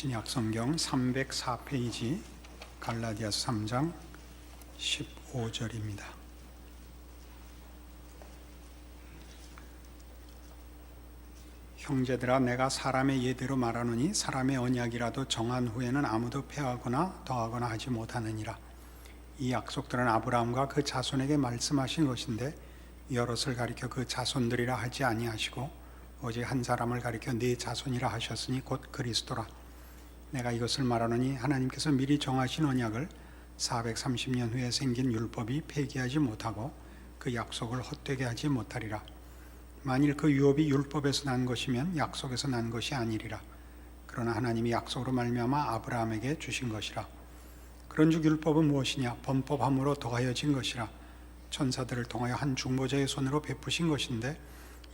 신약성경 304페이지 갈라디아서 3장 15절입니다. 형제들아, 내가 사람의 예대로 말하노니 사람의 언약이라도 정한 후에는 아무도 폐하거나 더하거나 하지 못하느니라. 이 약속들은 아브라함과 그 자손에게 말씀하신 것인데 여럿을 가리켜 그 자손들이라 하지 아니하시고 오직 한 사람을 가리켜 네 자손이라 하셨으니 곧 그리스도라. 내가 이것을 말하노니 하나님께서 미리 정하신 언약을 430년 후에 생긴 율법이 폐기하지 못하고 그 약속을 헛되게 하지 못하리라. 만일 그 유업이 율법에서 난 것이면 약속에서 난 것이 아니리라. 그러나 하나님이 약속으로 말미암아 아브라함에게 주신 것이라. 그런즉 율법은 무엇이냐? 범법함으로 더하여진 것이라. 천사들을 통하여 한 중보자의 손으로 베푸신 것인데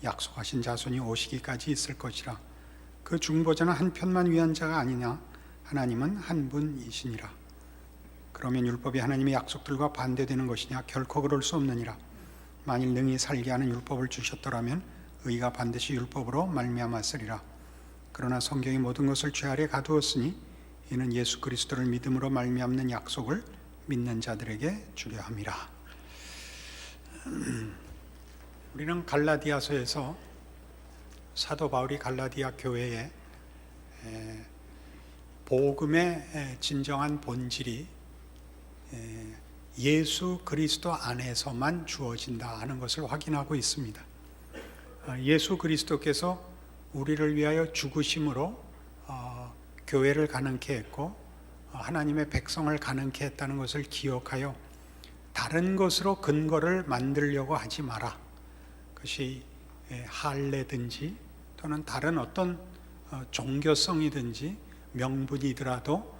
약속하신 자손이 오시기까지 있을 것이라. 그 중보자는 한 편만 위한 자가 아니냐? 하나님은 한 분이시니라. 그러면 율법이 하나님의 약속들과 반대되는 것이냐? 결코 그럴 수 없느니라. 만일 능히 살게 하는 율법을 주셨더라면 의가 반드시 율법으로 말미암았으리라. 그러나 성경이 모든 것을 죄 아래 가두었으니 이는 예수 그리스도를 믿음으로 말미암는 약속을 믿는 자들에게 주려 함이라. 우리는 갈라디아서에서 사도 바울이 갈라디아 교회에 복음의 진정한 본질이 예수 그리스도 안에서만 주어진다 하는 것을 확인하고 있습니다. 예수 그리스도께서 우리를 위하여 죽으심으로 교회를 가능케 했고 하나님의 백성을 가능케 했다는 것을 기억하여 다른 것으로 근거를 만들려고 하지 마라. 그것이 할례든지 또는 다른 어떤 종교성이든지 명분이더라도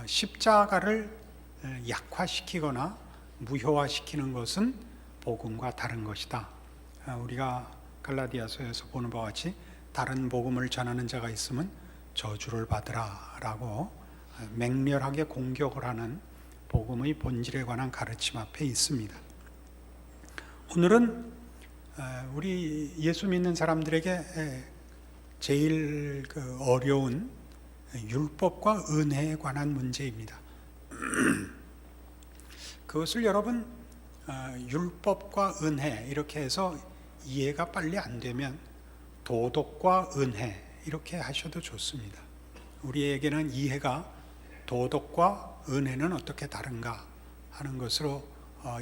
십자가를 약화시키거나 무효화시키는 것은 복음과 다른 것이다. 우리가 갈라디아서에서 보는 바와 같이 다른 복음을 전하는 자가 있으면 저주를 받으라 라고 맹렬하게 공격을 하는 복음의 본질에 관한 가르침 앞에 있습니다. 오늘은 우리 예수 믿는 사람들에게 제일 어려운 율법과 은혜에 관한 문제입니다. 그것을 여러분 율법과 은혜 이렇게 해서 이해가 빨리 안 되면 도덕과 은혜 이렇게 하셔도 좋습니다. 우리에게는 이해가 도덕과 은혜는 어떻게 다른가 하는 것으로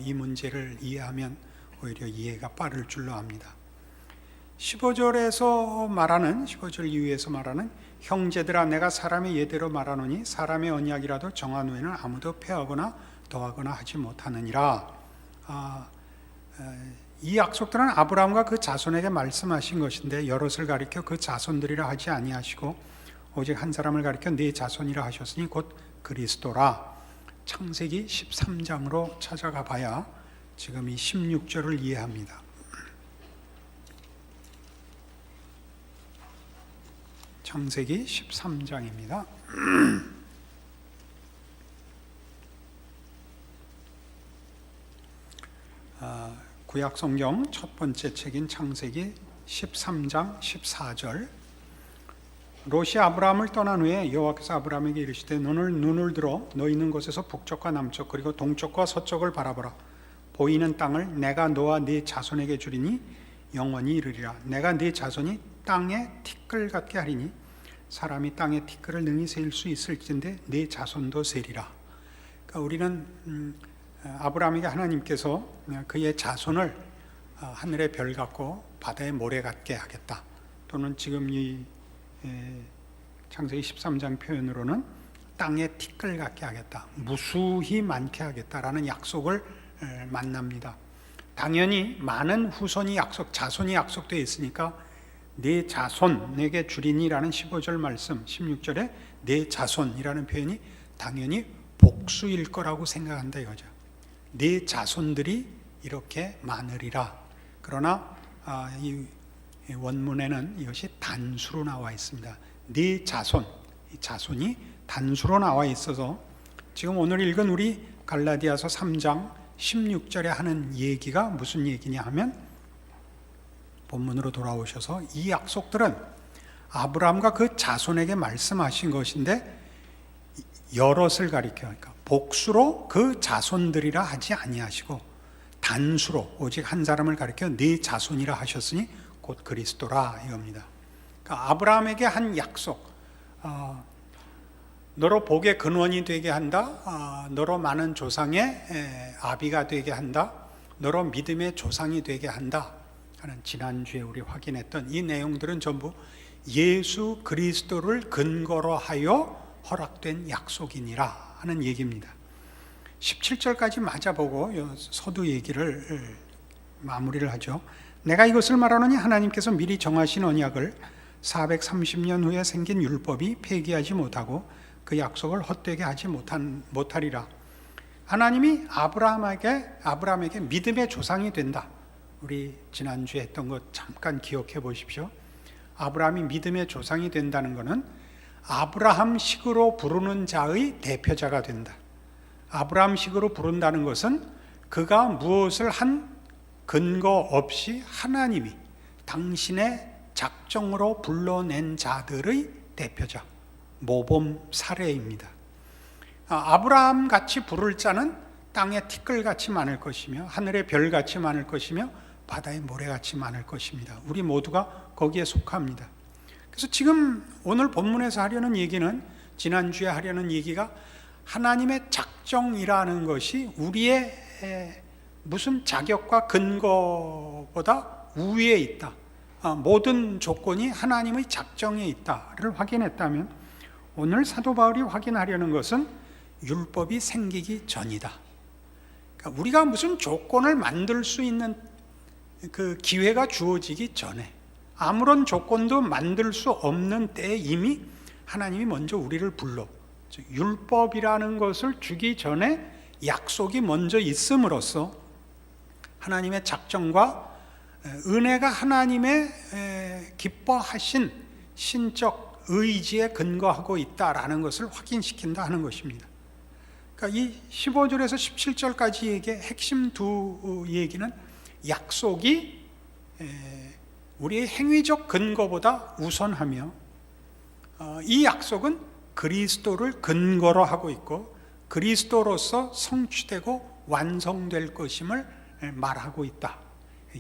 이 문제를 이해하면 오히려 이해가 빠를 줄로 압니다. 15절에서 말하는 15절 이후에서 말하는 형제들아, 내가 사람의 예대로 말하노니 사람의 언약이라도 정한 후에는 아무도 폐하거나 더하거나 하지 못하느니라. 이 약속들은 아브라함과 그 자손에게 말씀하신 것인데 여럿을 가리켜 그 자손들이라 하지 아니하시고 오직 한 사람을 가리켜 네 자손이라 하셨으니 곧 그리스도라. 창세기 13장으로 찾아가 봐야 지금 이 16절을 이해합니다. 창세기 13장입니다. 구약 성경 첫 번째 책인 창세기 13장 14절. 롯이 아브라함을 떠난 후에 여호와께서 아브라함에게 이르시되 너는 눈을 들어 너 있는 곳에서 북쪽과 남쪽 그리고 동쪽과 서쪽을 바라보라. 보이는 땅을 내가 너와 네 자손에게 주리니 영원히 이르리라. 내가 네 자손이 땅에 티끌 같게 하리니 사람이 땅에 티끌을 능히 세일 수 있을진데 네 자손도 세리라. 그러니까 우리는 아브라함에게 하나님께서 그의 자손을 하늘의 별 같고 바다의 모래 같게 하겠다. 또는 지금 이 창세기 13장 표현으로는 땅에 티끌 같게 하겠다. 무수히 많게 하겠다라는 약속을 만납니다. 당연히 많은 후손이 자손이 약속되어 있으니까 네 자손에게 주리니라는 15절 말씀, 16절에 네 자손이라는 표현이 당연히 복수일 거라고 생각한다 이거죠. 네 자손들이 이렇게 많으리라. 그러나 이 원문에는 이것이 단수로 나와 있습니다. 네 자손, 이 자손이 단수로 나와 있어서 지금 오늘 읽은 우리 갈라디아서 3장 16절에 하는 얘기가 무슨 얘기냐 하면 본문으로 돌아오셔서 이 약속들은 아브라함과 그 자손에게 말씀하신 것인데 여럿을 가리켜, 그러니까 복수로 그 자손들이라 하지 아니하시고 단수로 오직 한 사람을 가리켜 네 자손이라 하셨으니 곧 그리스도라 이겁니다. 그러니까 아브라함에게 한 약속, 너로 복의 근원이 되게 한다, 너로 많은 조상의 아비가 되게 한다, 너로 믿음의 조상이 되게 한다 하는, 지난주에 우리 확인했던 이 내용들은 전부 예수 그리스도를 근거로 하여 허락된 약속이니라 하는 얘기입니다. 17절까지 맞아보고 서두 얘기를 마무리를 하죠. 내가 이것을 말하노니 하나님께서 미리 정하신 언약을 430년 후에 생긴 율법이 폐기하지 못하고 그 약속을 헛되게 하지 못하리라. 하나님이 아브라함에게 믿음의 조상이 된다. 우리 지난주에 했던 것 잠깐 기억해 보십시오. 아브라함이 믿음의 조상이 된다는 것은 아브라함식으로 부르는 자의 대표자가 된다. 아브라함식으로 부른다는 것은 그가 무엇을 한 근거 없이 하나님이 당신의 작정으로 불러낸 자들의 대표자, 모범 사례입니다. 아브라함 같이 부를 자는 땅에 티끌같이 많을 것이며 하늘의 별같이 많을 것이며 바다의 모래같이 많을 것입니다. 우리 모두가 거기에 속합니다. 그래서 지금 오늘 본문에서 하려는 얘기는, 지난주에 하려는 얘기가 하나님의 작정이라는 것이 우리의 무슨 자격과 근거보다 우위에 있다, 모든 조건이 하나님의 작정에 있다를 확인했다면, 오늘 사도 바울이 확인하려는 것은 율법이 생기기 전이다. 그러니까 우리가 무슨 조건을 만들 수 있는 그 기회가 주어지기 전에, 아무런 조건도 만들 수 없는 때에 이미 하나님이 먼저 우리를 불러, 율법이라는 것을 주기 전에 약속이 먼저 있음으로써 하나님의 작정과 은혜가 하나님의 기뻐하신 신적 의지에 근거하고 있다라는 것을 확인시킨다 하는 것입니다. 그러니까 이 15절에서 17절까지 얘기의 핵심 두 얘기는 약속이 우리의 행위적 근거보다 우선하며, 이 약속은 그리스도를 근거로 하고 있고 그리스도로서 성취되고 완성될 것임을 말하고 있다.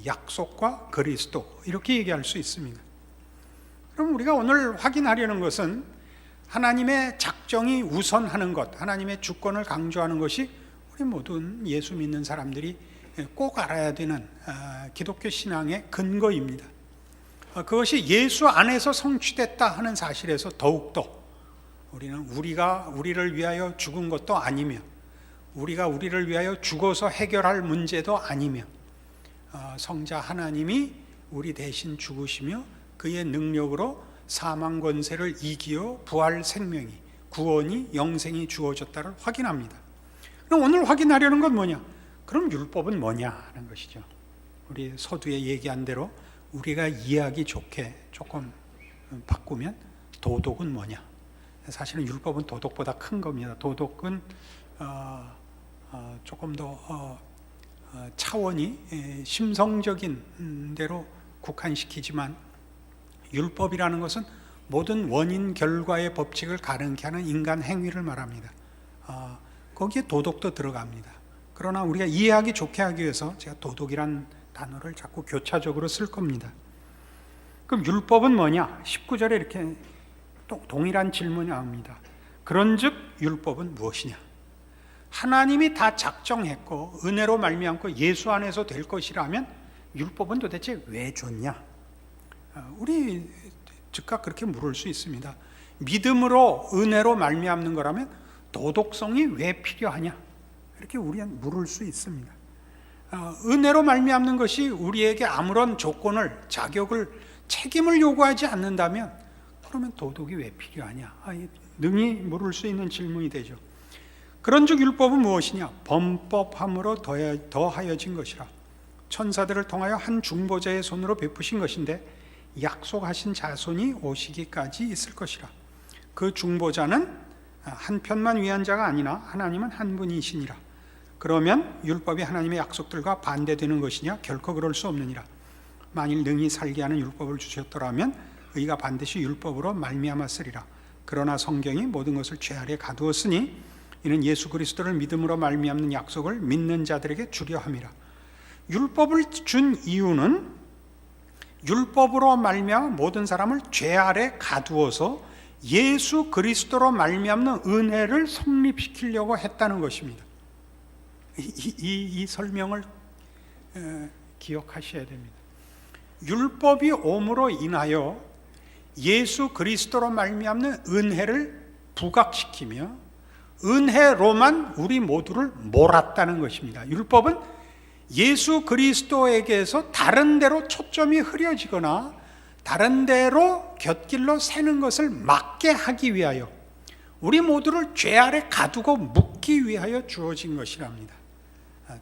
약속과 그리스도, 이렇게 얘기할 수 있습니다. 그럼 우리가 오늘 확인하려는 것은 하나님의 작정이 우선하는 것, 하나님의 주권을 강조하는 것이 우리 모든 예수 믿는 사람들이 꼭 알아야 되는 기독교 신앙의 근거입니다. 그것이 예수 안에서 성취됐다 하는 사실에서 더욱더 우리는 우리를 위하여 죽은 것도 아니며, 우리가 우리를 위하여 죽어서 해결할 문제도 아니며, 성자 하나님이 우리 대신 죽으시며 그의 능력으로 사망 권세를 이기어 부활 생명이, 구원이, 영생이 주어졌다를 확인합니다. 그럼 오늘 확인하려는 건 뭐냐? 그럼 율법은 뭐냐 하는 것이죠. 우리 서두에 얘기한 대로 우리가 이해하기 좋게 조금 바꾸면 도덕은 뭐냐? 사실은 율법은 도덕보다 큰 겁니다. 도덕은 조금 더 차원이 심성적인 대로 국한시키지만, 율법이라는 것은 모든 원인 결과의 법칙을 가르게 하는 인간 행위를 말합니다. 거기에 도덕도 들어갑니다. 그러나 우리가 이해하기 좋게 하기 위해서 제가 도덕이란 단어를 자꾸 교차적으로 쓸 겁니다. 그럼 율법은 뭐냐? 19절에 이렇게 동일한 질문이 나옵니다. 그런즉 율법은 무엇이냐? 하나님이 다 작정했고 은혜로 말미암고 예수 안에서 될 것이라면 율법은 도대체 왜 줬냐? 우리 즉각 그렇게 물을 수 있습니다. 믿음으로 은혜로 말미암는 거라면 도덕성이 왜 필요하냐? 이렇게 우리는 물을 수 있습니다. 은혜로 말미암는 것이 우리에게 아무런 조건을, 자격을, 책임을 요구하지 않는다면 그러면 도덕이 왜 필요하냐? 능히 물을 수 있는 질문이 되죠. 그런즉 율법은 무엇이냐? 범법함으로 더하여진 것이라. 천사들을 통하여 한 중보자의 손으로 베푸신 것인데 약속하신 자손이 오시기까지 있을 것이라. 그 중보자는 한편만 위한 자가 아니나 하나님은 한 분이시니라. 그러면 율법이 하나님의 약속들과 반대되는 것이냐? 결코 그럴 수 없느니라. 만일 능히 살게 하는 율법을 주셨더라면 의가 반드시 율법으로 말미암았으리라. 그러나 성경이 모든 것을 죄 아래 가두었으니 이는 예수 그리스도를 믿음으로 말미암는 약속을 믿는 자들에게 주려 함이라. 율법을 준 이유는 율법으로 말미암아 모든 사람을 죄 아래 가두어서 예수 그리스도로 말미암는 은혜를 성립시키려고 했다는 것입니다. 이 설명을 기억하셔야 됩니다. 율법이 옴으로 인하여 예수 그리스도로 말미암는 은혜를 부각시키며 은혜로만 우리 모두를 몰았다는 것입니다. 율법은 예수 그리스도에게서 다른 데로 초점이 흐려지거나 다른 데로 곁길로 새는 것을 막게 하기 위하여 우리 모두를 죄 아래 가두고 묶기 위하여 주어진 것이랍니다.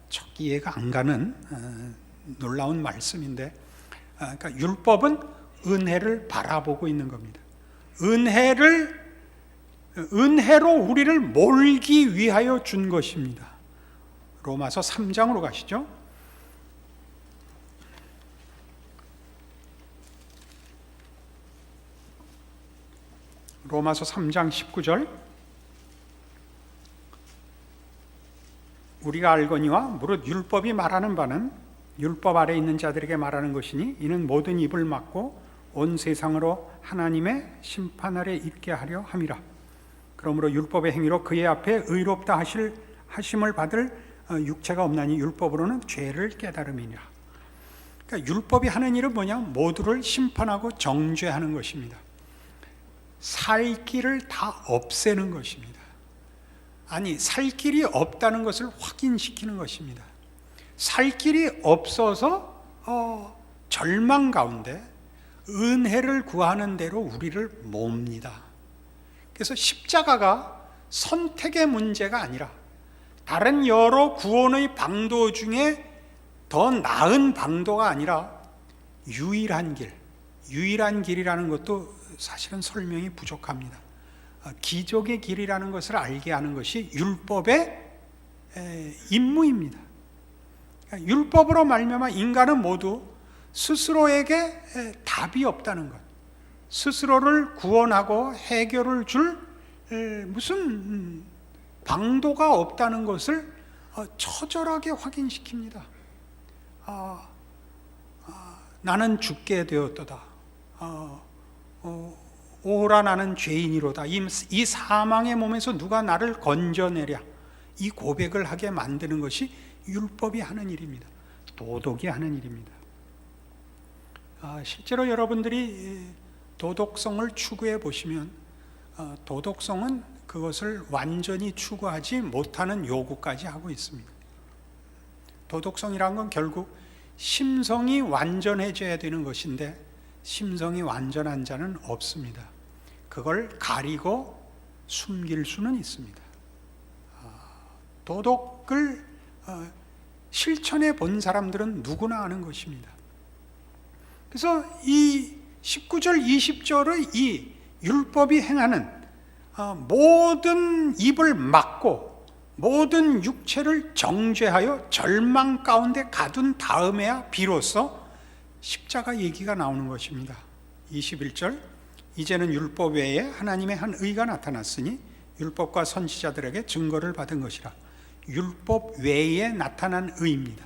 척 이해가 안 가는 놀라운 말씀인데, 그러니까 율법은 은혜를 바라보고 있는 겁니다. 은혜로 우리를 몰기 위하여 준 것입니다. 로마서 3장으로 가시죠. 로마서 3장 19절. 우리가 알거니와 무릇 율법이 말하는 바는 율법 아래 있는 자들에게 말하는 것이니 이는 모든 입을 막고 온 세상으로 하나님의 심판 아래 있게 하려 함이라. 그러므로 율법의 행위로 그의 앞에 의롭다 하심을 받을 육체가 없나니 율법으로는 죄를 깨달음이니라. 그러니까 율법이 하는 일은 뭐냐? 모두를 심판하고 정죄하는 것입니다. 살 길을 다 없애는 것입니다. 아니, 살 길이 없다는 것을 확인시키는 것입니다. 살 길이 없어서 절망 가운데 은혜를 구하는 대로 우리를 몹니다. 그래서 십자가가 선택의 문제가 아니라 다른 여러 구원의 방도 중에 더 나은 방도가 아니라 유일한 길이라는 것도 사실은 설명이 부족합니다. 기적의 길이라는 것을 알게 하는 것이 율법의 임무입니다. 율법으로 말미암아 인간은 모두 스스로에게 답이 없다는 것, 스스로를 구원하고 해결을 줄 무슨 방도가 없다는 것을 처절하게 확인시킵니다. 나는 죽게 되었도다. 오라 나는 죄인이로다. 이 사망의 몸에서 누가 나를 건져내랴. 이 고백을 하게 만드는 것이 율법이 하는 일입니다. 도덕이 하는 일입니다. 실제로 여러분들이 도덕성을 추구해 보시면 도덕성은 그것을 완전히 추구하지 못하는 요구까지 하고 있습니다. 도덕성이란 건 결국 심성이 완전해져야 되는 것인데 심성이 완전한 자는 없습니다. 그걸 가리고 숨길 수는 있습니다. 도덕을 실천해 본 사람들은 누구나 아는 것입니다. 그래서 이 19절 20절의 이 율법이 행하는 모든 입을 막고 모든 육체를 정죄하여 절망 가운데 가둔 다음에야 비로소 십자가 얘기가 나오는 것입니다. 21절. 이제는 율법 외에 하나님의 한 의가 나타났으니 율법과 선지자들에게 증거를 받은 것이라. 율법 외에 나타난 의입니다.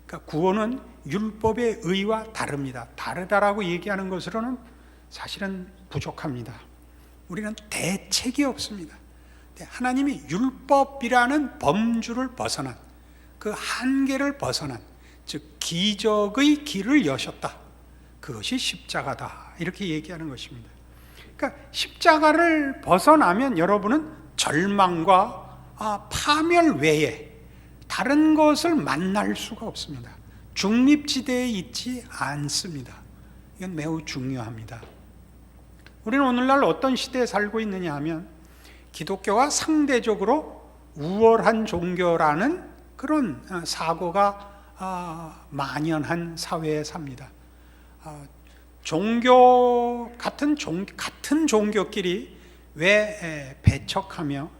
그러니까 구원은 율법의 의와 다릅니다. 다르다라고 얘기하는 것으로는 사실은 부족합니다. 우리는 대책이 없습니다. 하나님이 율법이라는 범주를 벗어난, 그 한계를 벗어난, 즉 기적의 길을 여셨다. 그것이 십자가다. 이렇게 얘기하는 것입니다. 그러니까 십자가를 벗어나면 여러분은 절망과 파멸 외에 다른 것을 만날 수가 없습니다. 중립지대에 있지 않습니다. 이건 매우 중요합니다. 우리는 오늘날 어떤 시대에 살고 있느냐 하면 기독교가 상대적으로 우월한 종교라는 그런 사고가 만연한 사회에 삽니다. 같은 종교끼리 왜 배척하며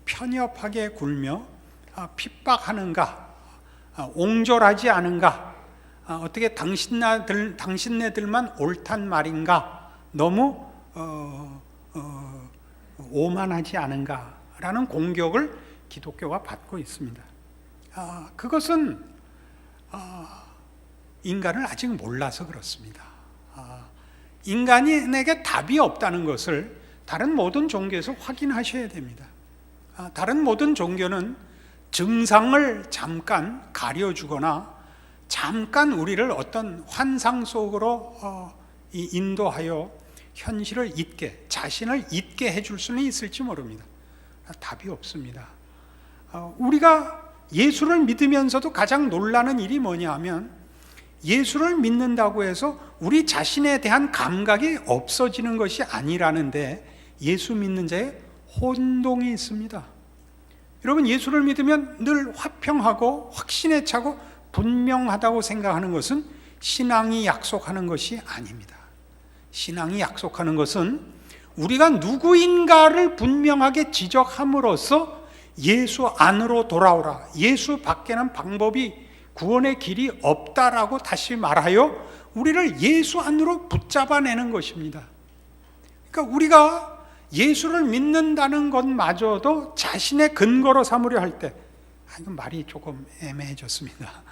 편협하게 굴며 핍박하는가, 옹졸하지 않은가, 어떻게 당신네들만 옳단 말인가, 너무 오만하지 않은가라는 공격을 기독교가 받고 있습니다. 그것은 인간을 아직 몰라서 그렇습니다. 인간에게 답이 없다는 것을 다른 모든 종교에서 확인하셔야 됩니다. 다른 모든 종교는 증상을 잠깐 가려주거나 잠깐 우리를 어떤 환상 속으로 인도하여 현실을 잊게, 자신을 잊게 해줄 수는 있을지 모릅니다. 답이 없습니다. 우리가 예수를 믿으면서도 가장 놀라는 일이 뭐냐 하면 예수를 믿는다고 해서 우리 자신에 대한 감각이 없어지는 것이 아니라는데 예수 믿는 자의 혼동이 있습니다. 여러분, 예수를 믿으면 늘 화평하고 확신에 차고 분명하다고 생각하는 것은 신앙이 약속하는 것이 아닙니다. 신앙이 약속하는 것은 우리가 누구인가를 분명하게 지적함으로써 예수 안으로 돌아오라, 예수 밖에는 방법이 구원의 길이 없다라고 다시 말하여 우리를 예수 안으로 붙잡아내는 것입니다. 그러니까 우리가 예수를 믿는다는 것마저도 자신의 근거로 삼으려 할 때, 이건 말이 조금 애매해졌습니다.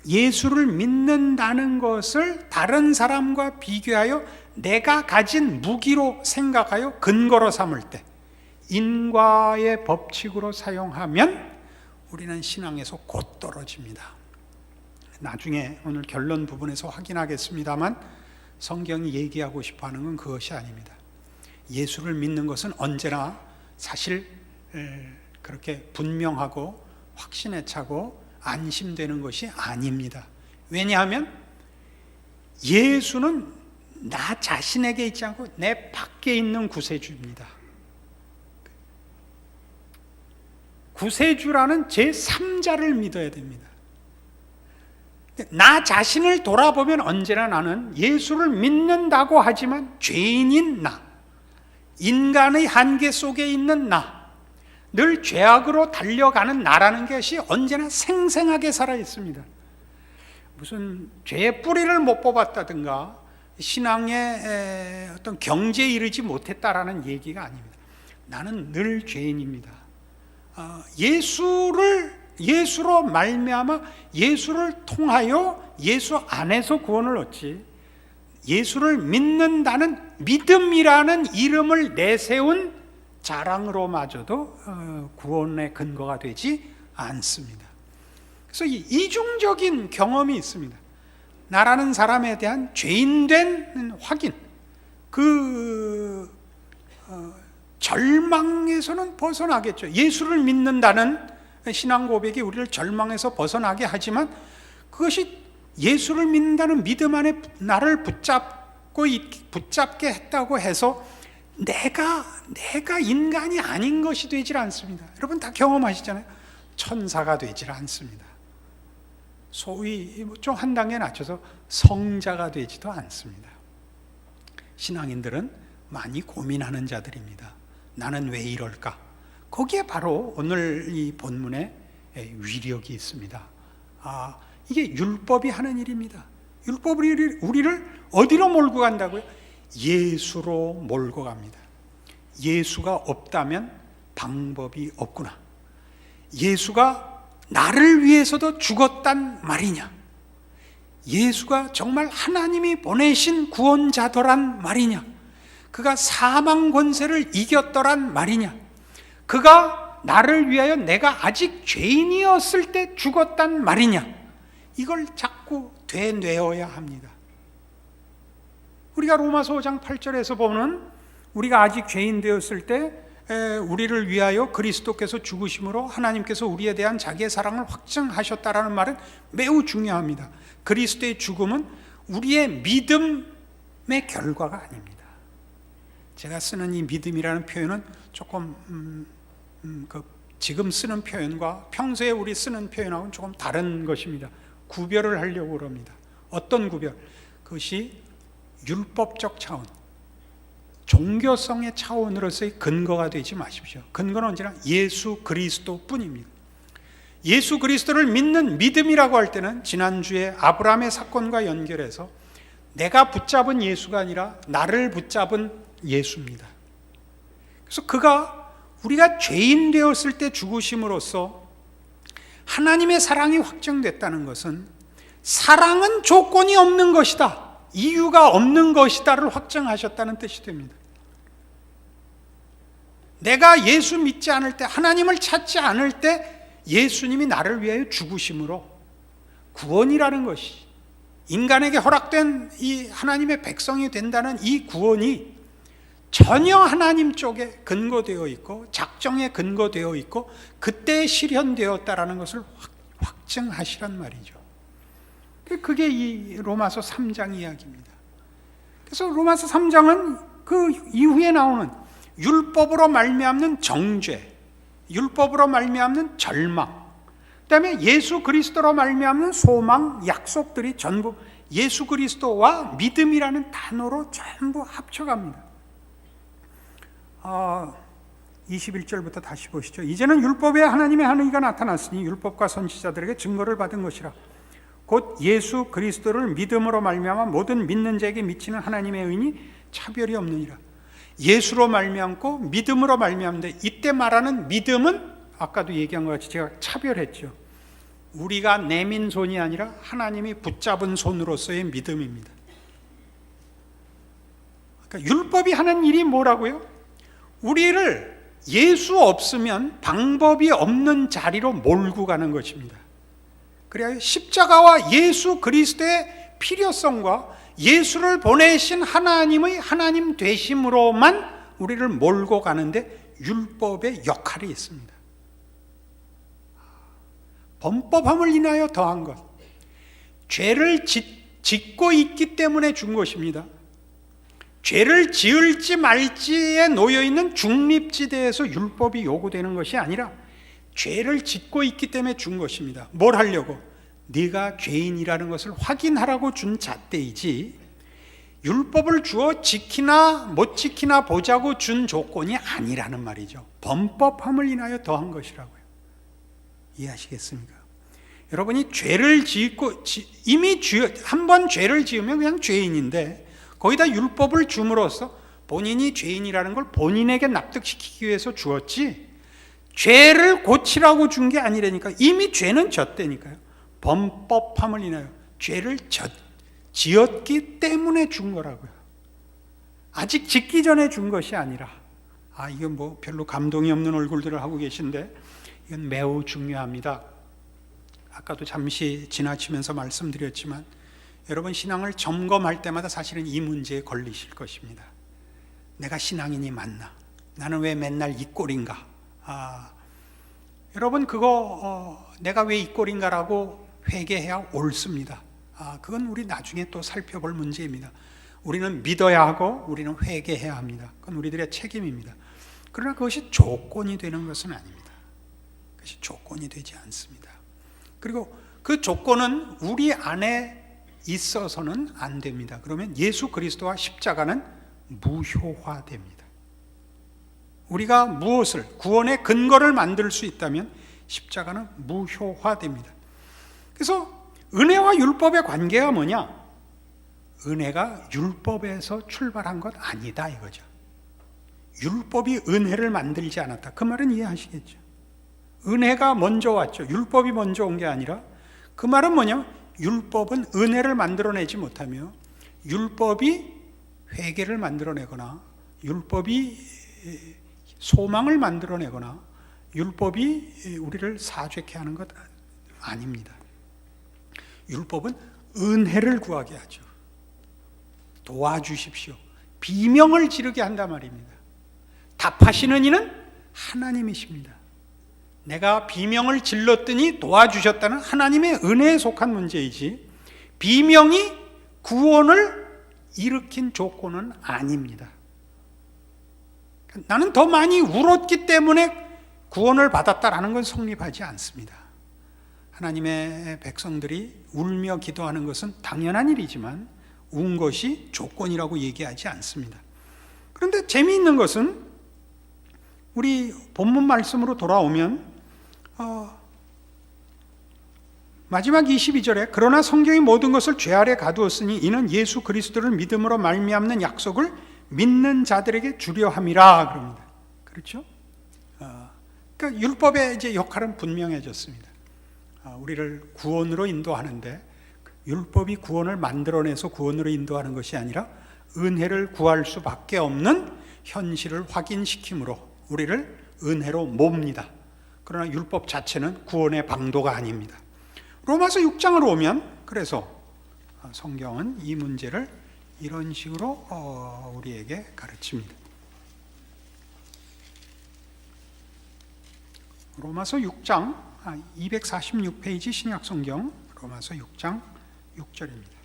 예수를 믿는다는 것을 다른 사람과 비교하여 내가 가진 무기로 생각하여 근거로 삼을 때, 인과의 법칙으로 사용하면 우리는 신앙에서 곧 떨어집니다. 나중에 오늘 결론 부분에서 확인하겠습니다만 성경이 얘기하고 싶어하는 건 그것이 아닙니다. 예수를 믿는 것은 언제나 사실 그렇게 분명하고 확신에 차고 안심되는 것이 아닙니다. 왜냐하면 예수는 나 자신에게 있지 않고 내 밖에 있는 구세주입니다. 구세주라는 제3자를 믿어야 됩니다. 나 자신을 돌아보면 언제나 나는 예수를 믿는다고 하지만 죄인인 나, 인간의 한계 속에 있는 나, 늘 죄악으로 달려가는 나라는 것이 언제나 생생하게 살아있습니다. 무슨 죄의 뿌리를 못 뽑았다든가 신앙의 어떤 경지에 이르지 못했다라는 얘기가 아닙니다. 나는 늘 죄인입니다. 예수로 말미암아 예수를 통하여 예수 안에서 구원을 얻지, 예수를 믿는다는 믿음이라는 이름을 내세운 자랑으로마저도 구원의 근거가 되지 않습니다. 그래서 이중적인 경험이 있습니다. 나라는 사람에 대한 죄인된 확인, 절망에서는 벗어나겠죠. 예수를 믿는다는 신앙 고백이 우리를 절망에서 벗어나게 하지만 그것이 예수를 믿는다는 믿음 안에 나를 붙잡게 했다고 해서 내가 인간이 아닌 것이 되질 않습니다. 여러분 다 경험하시잖아요. 천사가 되질 않습니다. 소위 좀 한 단계 낮춰서 성자가 되지도 않습니다. 신앙인들은 많이 고민하는 자들입니다. 나는 왜 이럴까? 거기에 바로 오늘 이 본문에 위력이 있습니다. 이게 율법이 하는 일입니다. 율법이 우리를 어디로 몰고 간다고요? 예수로 몰고 갑니다. 예수가 없다면 방법이 없구나. 예수가 나를 위해서도 죽었단 말이냐? 예수가 정말 하나님이 보내신 구원자더란 말이냐? 그가 사망 권세를 이겼더란 말이냐? 그가 나를 위하여 내가 아직 죄인이었을 때 죽었단 말이냐? 이걸 자꾸 되뇌어야 합니다. 우리가 로마서 5장 8절에서 보는 우리가 아직 죄인 되었을 때 우리를 위하여 그리스도께서 죽으심으로 하나님께서 우리에 대한 자기의 사랑을 확증하셨다라는 말은 매우 중요합니다. 그리스도의 죽음은 우리의 믿음의 결과가 아닙니다. 제가 쓰는 이 믿음이라는 표현은 조금 지금 쓰는 표현과 평소에 우리 쓰는 표현하고는 조금 다른 것입니다. 구별을 하려고 합니다. 어떤 구별? 그것이 율법적 차원, 종교성의 차원으로서의 근거가 되지 마십시오. 근거는 언제나 예수 그리스도 뿐입니다. 예수 그리스도를 믿는 믿음이라고 할 때는 지난주에 아브라함의 사건과 연결해서 내가 붙잡은 예수가 아니라 나를 붙잡은 예수입니다. 그래서 그가 우리가 죄인 되었을 때 죽으심으로써 하나님의 사랑이 확정됐다는 것은 사랑은 조건이 없는 것이다, 이유가 없는 것이다를 확정하셨다는 뜻이 됩니다. 내가 예수 믿지 않을 때, 하나님을 찾지 않을 때 예수님이 나를 위하여 죽으심으로 구원이라는 것이, 인간에게 허락된 이 하나님의 백성이 된다는 이 구원이 전혀 하나님 쪽에 근거되어 있고 작정에 근거되어 있고 그때 실현되었다라는 것을 확증하시란 말이죠. 그게 이 로마서 3장 이야기입니다. 그래서 로마서 3장은 그 이후에 나오는 율법으로 말미암는 정죄, 율법으로 말미암는 절망, 그다음에 예수 그리스도로 말미암는 소망, 약속들이 전부 예수 그리스도와 믿음이라는 단어로 전부 합쳐갑니다. 21절부터 다시 보시죠. 이제는 율법에 하나님의 한의가 나타났으니 율법과 선지자들에게 증거를 받은 것이라. 곧 예수 그리스도를 믿음으로 말미암아 모든 믿는 자에게 미치는 하나님의 의인이 차별이 없느니라. 예수로 말미암고 믿음으로 말미암는데, 이때 말하는 믿음은 아까도 얘기한 것 같이 제가 차별했죠. 우리가 내민 손이 아니라 하나님이 붙잡은 손으로서의 믿음입니다. 그러니까 율법이 하는 일이 뭐라고요? 우리를 예수 없으면 방법이 없는 자리로 몰고 가는 것입니다. 그래야 십자가와 예수 그리스도의 필요성과 예수를 보내신 하나님의 하나님 되심으로만 우리를 몰고 가는데 율법의 역할이 있습니다. 범법함을 인하여 더한 것, 죄를 짓고 있기 때문에 준 것입니다. 죄를 지을지 말지에 놓여있는 중립지대에서 율법이 요구되는 것이 아니라 죄를 짓고 있기 때문에 준 것입니다. 뭘 하려고? 네가 죄인이라는 것을 확인하라고 준 잣대이지, 율법을 주어 지키나 못 지키나 보자고 준 조건이 아니라는 말이죠. 범법함을 인하여 더한 것이라고요. 이해하시겠습니까? 여러분이 죄를 짓고 이미 한 번 죄를 지으면 그냥 죄인인데, 거기다 율법을 줌으로써 본인이 죄인이라는 걸 본인에게 납득시키기 위해서 주었지, 죄를 고치라고 준 게 아니라니까. 이미 죄는 졌다니까요. 범법함을 인하여 죄를 지었기 때문에 준 거라고요. 아직 짓기 전에 준 것이 아니라. 이건 뭐 별로 감동이 없는 얼굴들을 하고 계신데 이건 매우 중요합니다. 아까도 잠시 지나치면서 말씀드렸지만 여러분, 신앙을 점검할 때마다 사실은 이 문제에 걸리실 것입니다. 내가 신앙인이 맞나? 나는 왜 맨날 이 꼴인가? 여러분, 그거 내가 왜 이 꼴인가라고 회개해야 옳습니다. 그건 우리 나중에 또 살펴볼 문제입니다. 우리는 믿어야 하고 우리는 회개해야 합니다. 그건 우리들의 책임입니다. 그러나 그것이 조건이 되는 것은 아닙니다. 그것이 조건이 되지 않습니다. 그리고 그 조건은 우리 안에 있어서는 안 됩니다. 그러면 예수 그리스도와 십자가는 무효화됩니다. 우리가 무엇을, 구원의 근거를 만들 수 있다면 십자가는 무효화됩니다. 그래서 은혜와 율법의 관계가 뭐냐? 은혜가 율법에서 출발한 것 아니다 이거죠. 율법이 은혜를 만들지 않았다. 그 말은 이해하시겠죠? 은혜가 먼저 왔죠. 율법이 먼저 온 게 아니라. 그 말은 뭐냐면 율법은 은혜를 만들어내지 못하며 율법이 회개를 만들어내거나 율법이 소망을 만들어내거나 율법이 우리를 사죄케 하는 것 아닙니다. 율법은 은혜를 구하게 하죠. 도와주십시오. 비명을 지르게 한단 말입니다. 답하시는 이는 하나님이십니다. 내가 비명을 질렀더니 도와주셨다는 하나님의 은혜에 속한 문제이지, 비명이 구원을 일으킨 조건은 아닙니다. 나는 더 많이 울었기 때문에 구원을 받았다라는 건 성립하지 않습니다. 하나님의 백성들이 울며 기도하는 것은 당연한 일이지만 운 것이 조건이라고 얘기하지 않습니다. 그런데 재미있는 것은 우리 본문 말씀으로 돌아오면 마지막 22절에 그러나 성경이 모든 것을 죄 아래 가두었으니 이는 예수 그리스도를 믿음으로 말미암는 약속을 믿는 자들에게 주려 함이라 그럽니다. 그렇죠? 그러니까 율법의 이제 역할은 분명해졌습니다. 우리를 구원으로 인도하는데 율법이 구원을 만들어내서 구원으로 인도하는 것이 아니라 은혜를 구할 수밖에 없는 현실을 확인시킴으로 우리를 은혜로 몹니다. 그러나 율법 자체는 구원의 방도가 아닙니다. 로마서 6장으로 오면 그래서 성경은 이 문제를 이런 식으로 우리에게 가르칩니다. 로마서 6장 246페이지 신약성경 로마서 6장 6절입니다.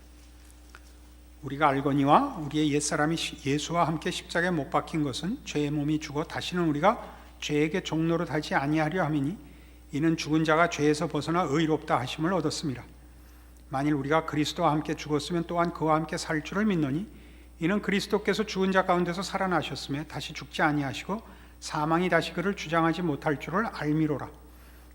우리가 알거니와 우리의 옛사람이 예수와 함께 십자가에 못 박힌 것은 죄의 몸이 죽어 다시는 우리가 죄에게 종로로 하지 아니하려 함이니 이는 죽은 자가 죄에서 벗어나 의롭다 하심을 얻었습니다. 만일 우리가 그리스도와 함께 죽었으면 또한 그와 함께 살 줄을 믿노니 이는 그리스도께서 죽은 자 가운데서 살아나셨으며 다시 죽지 아니하시고 사망이 다시 그를 주장하지 못할 줄을 알미로라.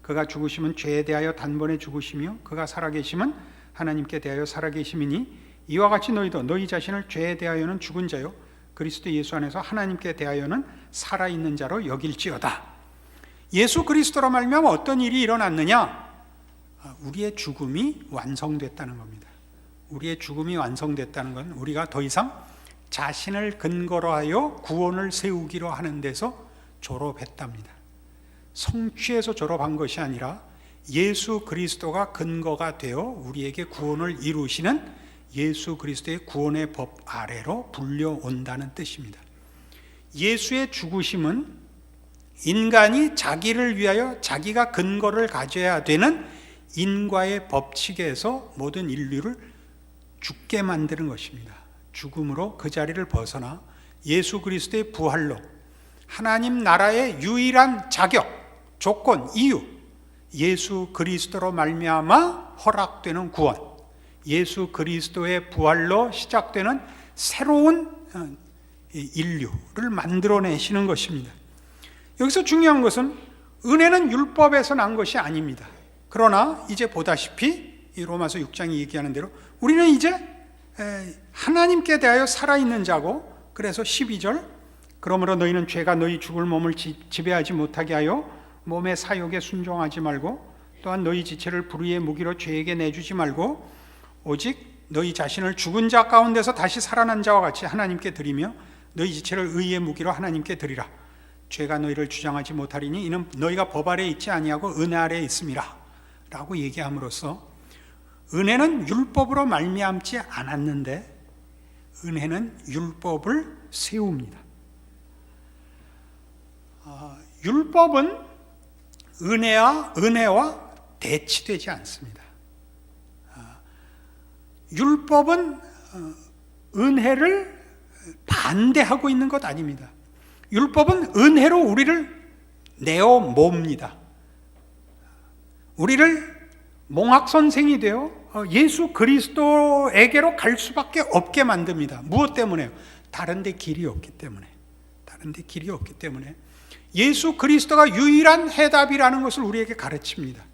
그가 죽으심은 죄에 대하여 단번에 죽으시며 그가 살아계심은 하나님께 대하여 살아계심이니 이와 같이 너희도 너희 자신을 죄에 대하여는 죽은 자요 그리스도 예수 안에서 하나님께 대하여는 살아있는 자로 여길지어다. 예수 그리스도로 말미암아 어떤 일이 일어났느냐? 우리의 죽음이 완성됐다는 겁니다. 우리의 죽음이 완성됐다는 건 우리가 더 이상 자신을 근거로 하여 구원을 세우기로 하는 데서 졸업했답니다. 성취해서 졸업한 것이 아니라 예수 그리스도가 근거가 되어 우리에게 구원을 이루시는 예수 그리스도의 구원의 법 아래로 불려온다는 뜻입니다. 예수의 죽으심은 인간이 자기를 위하여 자기가 근거를 가져야 되는 인과의 법칙에서 모든 인류를 죽게 만드는 것입니다. 죽음으로 그 자리를 벗어나 예수 그리스도의 부활로 하나님 나라의 유일한 자격, 조건, 이유, 예수 그리스도로 말미암아 허락되는 구원, 예수 그리스도의 부활로 시작되는 새로운 인류를 만들어내시는 것입니다. 여기서 중요한 것은 은혜는 율법에서 난 것이 아닙니다. 그러나 이제 보다시피 이 로마서 6장이 얘기하는 대로 우리는 이제 하나님께 대하여 살아있는 자고, 그래서 12절 그러므로 너희는 죄가 너희 죽을 몸을 지배하지 못하게 하여 몸의 사욕에 순종하지 말고 또한 너희 지체를 불의의 무기로 죄에게 내주지 말고 오직 너희 자신을 죽은 자 가운데서 다시 살아난 자와 같이 하나님께 드리며 너희 지체를 의의 무기로 하나님께 드리라. 죄가 너희를 주장하지 못하리니 이는 너희가 법 아래에 있지 아니하고 은혜 아래에 있음이라 라고 얘기함으로써 은혜는 율법으로 말미암지 않았는데 은혜는 율법을 세웁니다. 율법은 은혜와 대치되지 않습니다. 율법은 은혜를 반대하고 있는 것 아닙니다. 율법은 은혜로 우리를 내어 몹니다. 우리를 몽학선생이 되어 예수 그리스도에게로 갈 수밖에 없게 만듭니다. 무엇 때문에요? 다른 데 길이 없기 때문에. 예수 그리스도가 유일한 해답이라는 것을 우리에게 가르칩니다.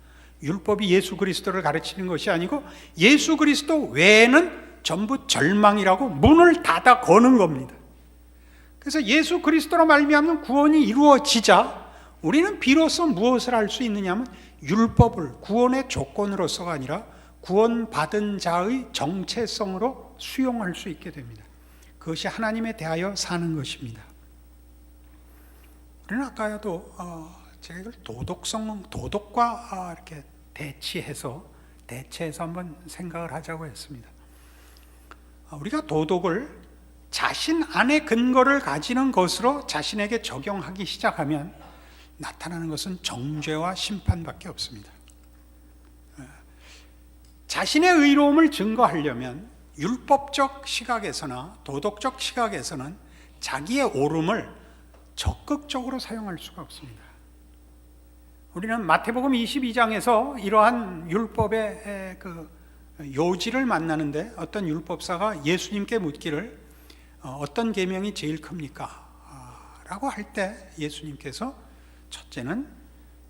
율법이 예수 그리스도를 가르치는 것이 아니고 예수 그리스도 외에는 전부 절망이라고 문을 닫아 거는 겁니다. 그래서 예수 그리스도로 말미암는 구원이 이루어지자 우리는 비로소 무엇을 할 수 있느냐 하면 율법을 구원의 조건으로서가 아니라 구원받은 자의 정체성으로 수용할 수 있게 됩니다. 그것이 하나님에 대하여 사는 것입니다. 우리는 아까도 제가 이걸 도덕과 이렇게 대체해서 한번 생각을 하자고 했습니다. 우리가 도덕을 자신 안에 근거를 가지는 것으로 자신에게 적용하기 시작하면 나타나는 것은 정죄와 심판밖에 없습니다. 자신의 의로움을 증거하려면 율법적 시각에서나 도덕적 시각에서는 자기의 옳음을 적극적으로 사용할 수가 없습니다. 우리는 마태복음 22장에서 이러한 율법의 그 요지를 만나는데 어떤 율법사가 예수님께 묻기를 어떤 계명이 제일 큽니까? 라고 할 때 예수님께서 첫째는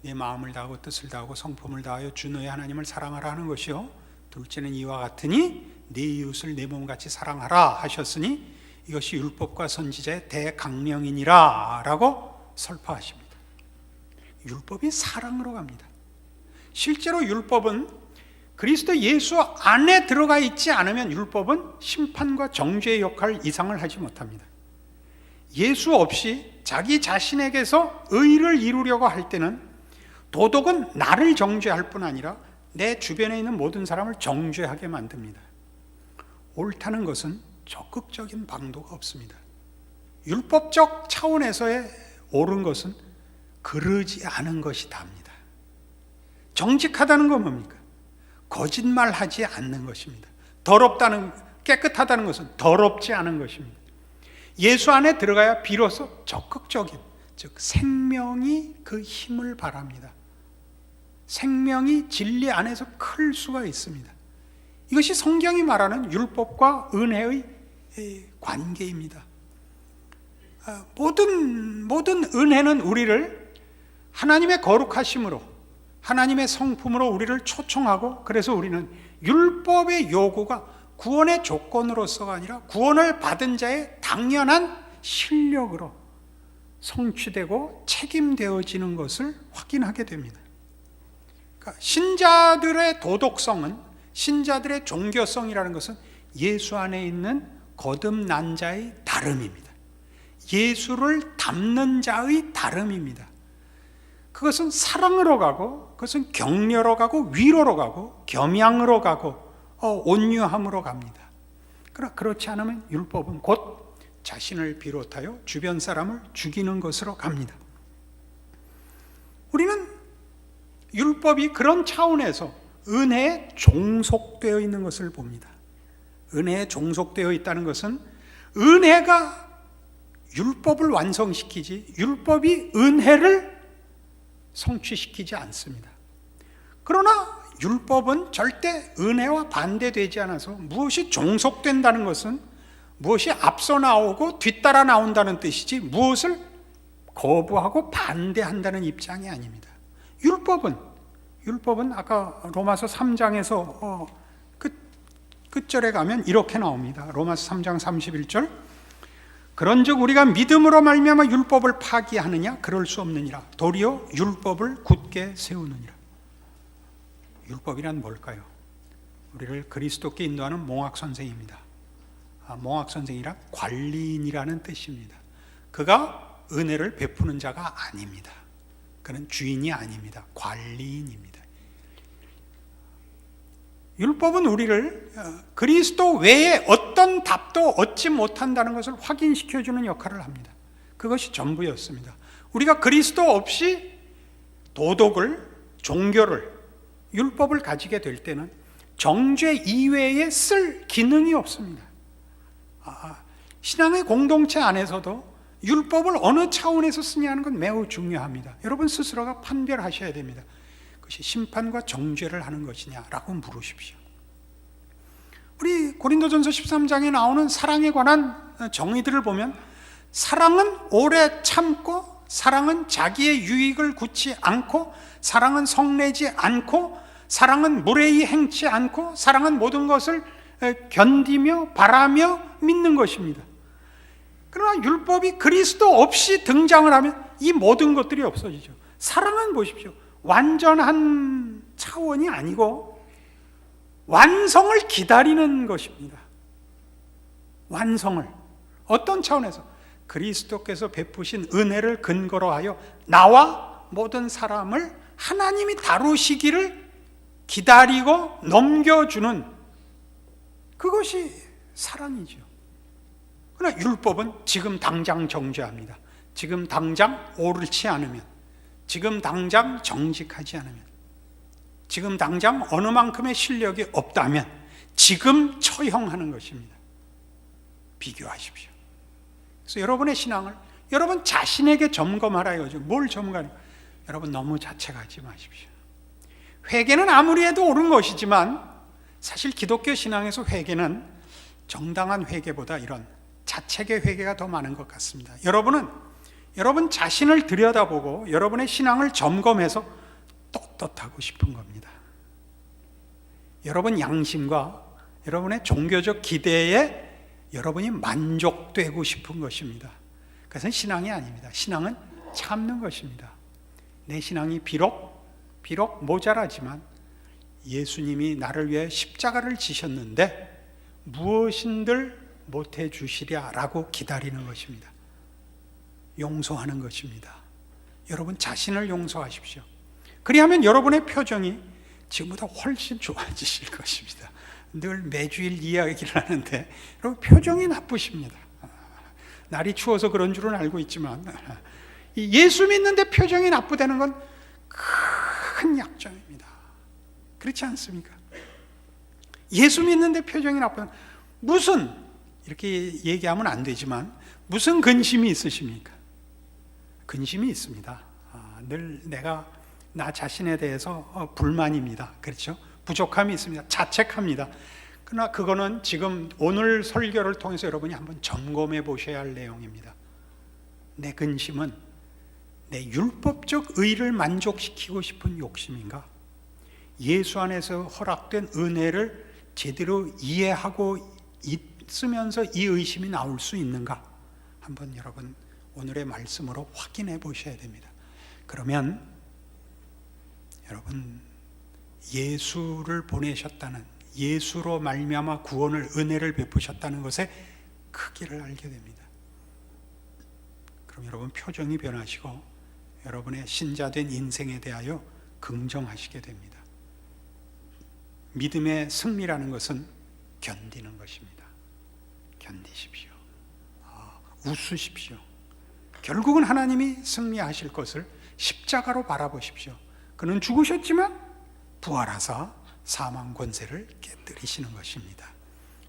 내 마음을 다하고 뜻을 다하고 성품을 다하여 주 너의 하나님을 사랑하라 하는 것이요 둘째는 이와 같으니 네 이웃을 내 몸같이 사랑하라 하셨으니 이것이 율법과 선지자의 대강령이니라 라고 설파하십니다. 율법이 사랑으로 갑니다. 실제로 율법은 그리스도 예수 안에 들어가 있지 않으면 율법은 심판과 정죄의 역할 이상을 하지 못합니다. 예수 없이 자기 자신에게서 의를 이루려고 할 때는 도덕은 나를 정죄할 뿐 아니라 내 주변에 있는 모든 사람을 정죄하게 만듭니다. 옳다는 것은 적극적인 방도가 없습니다. 율법적 차원에서의 옳은 것은 그러지 않은 것이 답니다. 정직하다는 건 뭡니까? 거짓말하지 않는 것입니다. 깨끗하다는 것은 더럽지 않은 것입니다. 예수 안에 들어가야 비로소 적극적인, 즉 생명이 그 힘을 발합니다. 생명이 진리 안에서 클 수가 있습니다. 이것이 성경이 말하는 율법과 은혜의 관계입니다. 모든 은혜는 우리를 하나님의 거룩하심으로, 하나님의 성품으로 우리를 초청하고, 그래서 우리는 율법의 요구가 구원의 조건으로서가 아니라 구원을 받은 자의 당연한 실력으로 성취되고 책임되어지는 것을 확인하게 됩니다. 그러니까 신자들의 도덕성은, 신자들의 종교성이라는 것은 예수 안에 있는 거듭난 자의 다름입니다. 예수를 닮는 자의 다름입니다. 그것은 사랑으로 가고, 그것은 격려로 가고, 위로로 가고, 겸양으로 가고, 온유함으로 갑니다. 그러나 그렇지 않으면 율법은 곧 자신을 비롯하여 주변 사람을 죽이는 것으로 갑니다. 우리는 율법이 그런 차원에서 은혜에 종속되어 있는 것을 봅니다. 은혜에 종속되어 있다는 것은 은혜가 율법을 완성시키지 율법이 은혜를 성취시키지 않습니다. 그러나 율법은 절대 은혜와 반대되지 않아서 무엇이 종속된다는 것은 무엇이 앞서 나오고 뒤따라 나온다는 뜻이지 무엇을 거부하고 반대한다는 입장이 아닙니다. 율법은 아까 로마서 3장에서 끝절에 가면 이렇게 나옵니다. 로마서 3장 31절 그런즉 우리가 믿음으로 말미암아 율법을 파기하느냐? 그럴 수 없느니라. 도리어 율법을 굳게 세우느니라. 율법이란 뭘까요? 우리를 그리스도께 인도하는 몽학 선생입니다. 몽학 선생이란 관리인이라는 뜻입니다. 그가 은혜를 베푸는 자가 아닙니다. 그는 주인이 아닙니다. 관리인입니다. 율법은 우리를 그리스도 외에 어떤 답도 얻지 못한다는 것을 확인시켜주는 역할을 합니다. 그것이 전부였습니다. 우리가 그리스도 없이 도덕을, 종교를, 율법을 가지게 될 때는 정죄 이외에 쓸 기능이 없습니다. 신앙의 공동체 안에서도 율법을 어느 차원에서 쓰냐는 건 매우 중요합니다. 여러분 스스로가 판별하셔야 됩니다. 그것이 심판과 정죄를 하는 것이냐라고 물으십시오. 우리 고린도전서 13장에 나오는 사랑에 관한 정의들을 보면 사랑은 오래 참고, 사랑은 자기의 유익을 굳지 않고, 사랑은 성내지 않고, 사랑은 무례히 행치 않고, 사랑은 모든 것을 견디며 바라며 믿는 것입니다. 그러나 율법이 그리스도 없이 등장을 하면 이 모든 것들이 없어지죠. 사랑은 보십시오. 완전한 차원이 아니고 완성을 기다리는 것입니다. 완성을. 어떤 차원에서? 그리스도께서 베푸신 은혜를 근거로 하여 나와 모든 사람을 하나님이 다루시기를 기다리고 넘겨주는 그것이 사랑이죠. 그러나 율법은 지금 당장 정죄합니다. 지금 당장 옳지 않으면, 지금 당장 정직하지 않으면, 지금 당장 어느 만큼의 실력이 없다면 지금 처형하는 것입니다. 비교하십시오. 그래서 여러분의 신앙을 여러분 자신에게 점검하라 이거죠. 뭘 점검하냐? 여러분 너무 자책하지 마십시오. 회개는 아무리 해도 옳은 것이지만 사실 기독교 신앙에서 회개는 정당한 회개보다 이런 자책의 회개가 더 많은 것 같습니다. 여러분은 여러분 자신을 들여다보고 여러분의 신앙을 점검해서 떳떳하고 싶은 겁니다. 여러분 양심과 여러분의 종교적 기대에 여러분이 만족되고 싶은 것입니다. 그것은 신앙이 아닙니다. 신앙은 참는 것입니다. 내 신앙이 비록 모자라지만 예수님이 나를 위해 십자가를 지셨는데 무엇인들 못해 주시랴라고 기다리는 것입니다. 용서하는 것입니다. 여러분 자신을 용서하십시오. 그리하면 여러분의 표정이 지금보다 훨씬 좋아지실 것입니다. 늘 매주일 이야기를 하는데 여러분 표정이 나쁘십니다. 날이 추워서 그런 줄은 알고 있지만 예수 믿는데 표정이 나쁘다는 건 큰 약점입니다. 그렇지 않습니까? 예수 믿는데 표정이 나쁘다. 무슨 이렇게 얘기하면 안 되지만 무슨 근심이 있으십니까? 근심이 있습니다. 늘 내가 나 자신에 대해서 불만입니다. 그렇죠? 부족함이 있습니다. 자책합니다. 그러나 그거는 지금 오늘 설교를 통해서 여러분이 한번 점검해 보셔야 할 내용입니다. 내 근심은 내 율법적 의를 만족시키고 싶은 욕심인가? 예수 안에서 허락된 은혜를 제대로 이해하고 있으면서 이 의심이 나올 수 있는가? 한번 여러분 오늘의 말씀으로 확인해 보셔야 됩니다. 그러면 여러분 예수를 보내셨다는, 예수로 말미암아 구원을, 은혜를 베푸셨다는 것의 크기를 알게 됩니다. 그럼 여러분 표정이 변하시고 여러분의 신자된 인생에 대하여 긍정하시게 됩니다. 믿음의 승리라는 것은 견디는 것입니다. 견디십시오. 웃으십시오. 결국은 하나님이 승리하실 것을 십자가로 바라보십시오. 그는 죽으셨지만 부활하사 사망 권세를 깨뜨리시는 것입니다.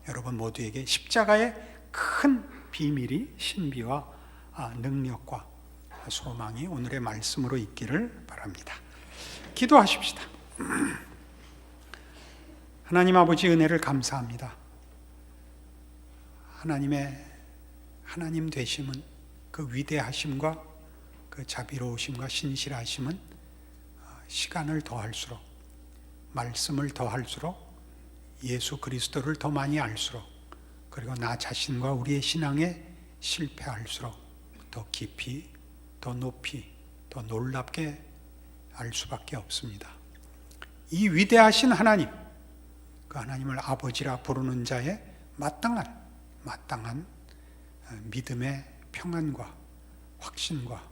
여러분 모두에게 십자가의 큰 비밀이, 신비와 능력과 소망이 오늘의 말씀으로 있기를 바랍니다. 기도하십시다. 하나님 아버지 은혜를 감사합니다. 하나님 되심은, 그 위대하심과 그 자비로우심과 신실하심은 시간을 더할수록, 말씀을 더할수록, 예수 그리스도를 더 많이 알수록, 그리고 나 자신과 우리의 신앙에 실패할수록 더 깊이, 더 높이, 더 놀랍게 알 수밖에 없습니다. 이 위대하신 하나님, 그 하나님을 아버지라 부르는 자의 마땅한 믿음의 평안과 확신과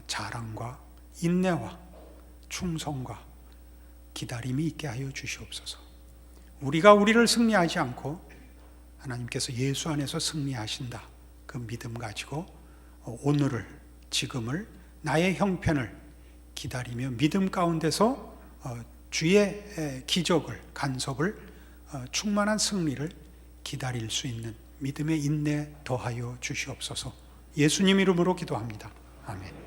자랑과 인내와 충성과 기다림이 있게 하여 주시옵소서. 우리가 우리를 승리하지 않고 하나님께서 예수 안에서 승리하신다, 그 믿음 가지고 오늘을, 지금을, 나의 형편을 기다리며 믿음 가운데서 주의 기적을, 간섭을, 충만한 승리를 기다릴 수 있는 믿음의 인내 더하여 주시옵소서. 예수님 이름으로 기도합니다. 아멘.